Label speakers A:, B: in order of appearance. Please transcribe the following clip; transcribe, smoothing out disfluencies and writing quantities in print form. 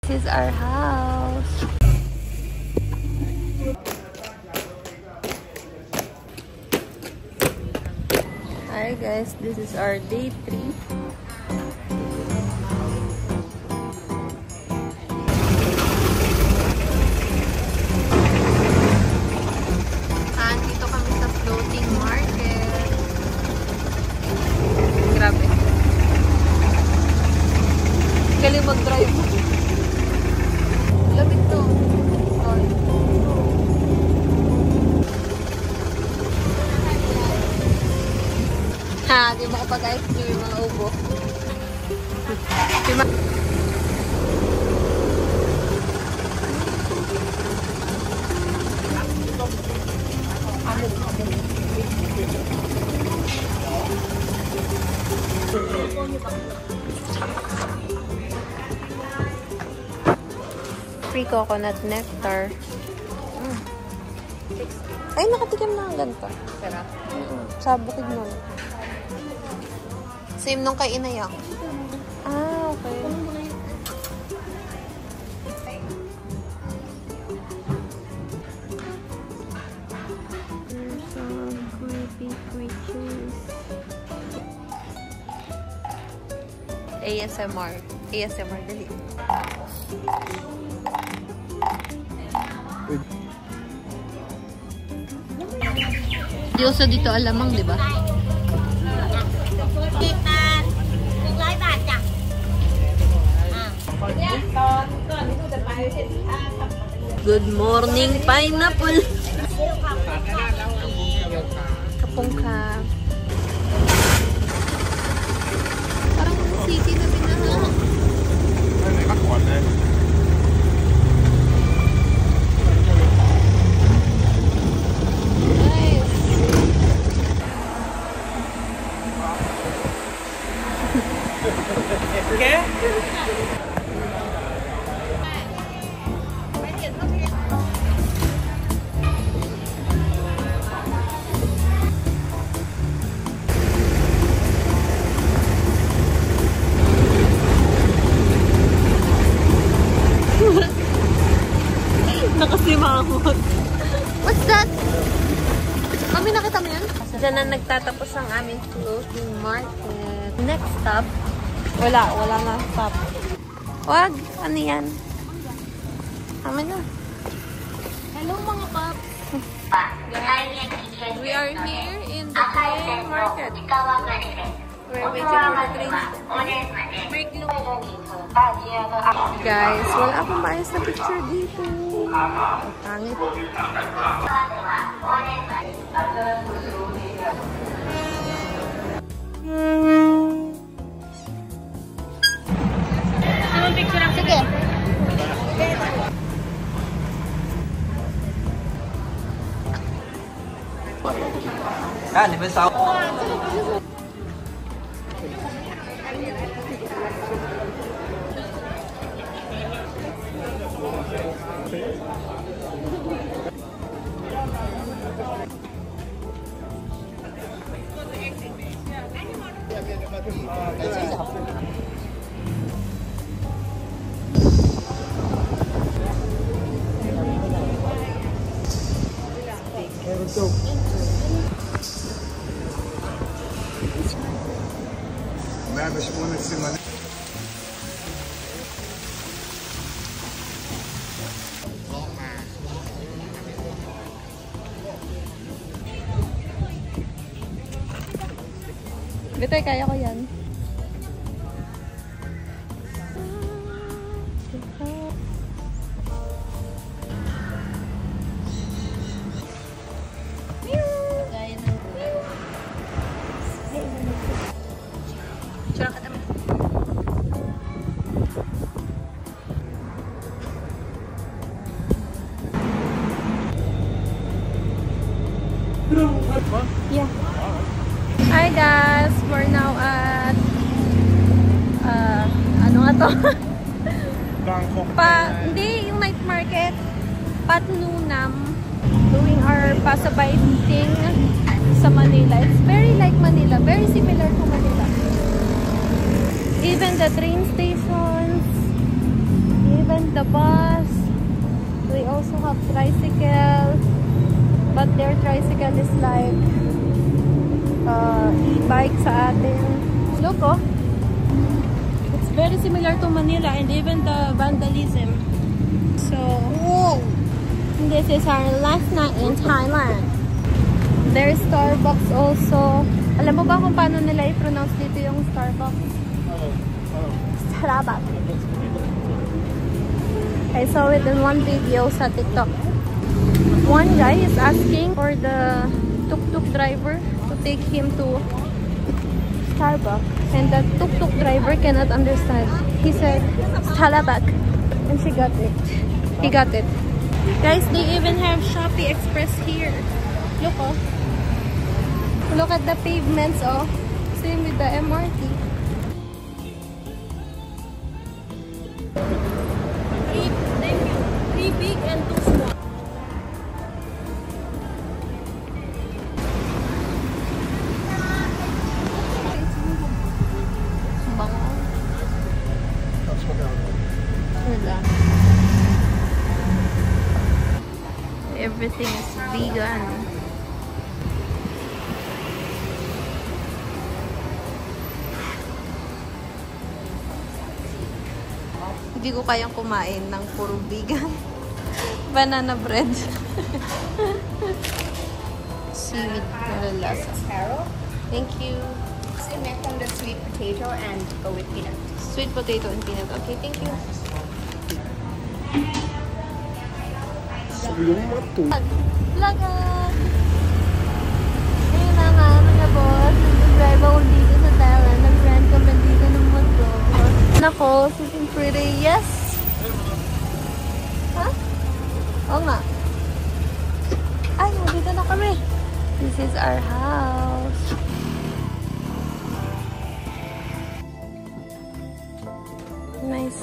A: This is our house. Hi guys, this is our day 3. Dito kami sa floating market. Grabe. Galing mag-drive. Lamig to. Ha, di makapag-ice cream yung mga ubo. Free coconut nectar. Ay, nakatikim na ang ganito. Pero, sa bukid mo. Same nung kay Inayang. Ah, okay. There's some creepy creatures. ASMR. ASMR, dali. Diyoso dito alamang, di ba? Good morning, pineapple. Kapungka. Parang city na binaha.
B: Okay?
A: Nakasimamot. What's that? Mami, nakita mo yan? Diyan na nagtatapos ang aming floating market. Next stop. Wala na stop. Wag, ano yan? Amin na. Hello mga paps. Guys, we are here in the train market. We're waiting for the train. Break loop. Guys, wala akong maayos na picture dito. Pangit. Sige.
B: Ah, di ba sa
A: Bitoy, kaya ko yan. Tsura ka naman. Yeah. Hi guys, we're now at ano nga to? Hindi, yung night market. Patnunam. Doing our pasabay thing sa Manila. It's very like Manila. Very similar to Manila. Even the train stations. Even the bus. We also have tricycle. But their tricycle is like e-bike sa atin. Look, oh. It's very similar to Manila and even the vandalism. So, whoa. This is our last night in Thailand. There's Starbucks also. Alam mo ba kung paano nila i-pronounce dito yung Starbucks? Starbucks. I saw it in one video sa TikTok. One guy is asking for the tuk-tuk driver to take him to Starbucks. And the tuk-tuk driver cannot understand. He said, Starbucks. And she got it. He got it. Guys, they even have Shopee Express here. Look, oh. Look at the pavements, oh. Same with the MRT. Three big and 2 small. Bango. Wala. Everything is vegan. Hindi ko kayang kumain ng puro vegan. Banana bread. Seaweed na lasa. Thank you.
C: So next on the sweet potato and go with peanut.
A: Sweet potato and peanut. Okay, thank you. Lagat! Ayun na nga, mga boss. Nag-drive ako dito sa Thailand. Nag-rent kami dito ng motor. Nako, sitting pretty. Yes! Huh? Oo nga. Ay, nandito na kami. This is our house. Nice.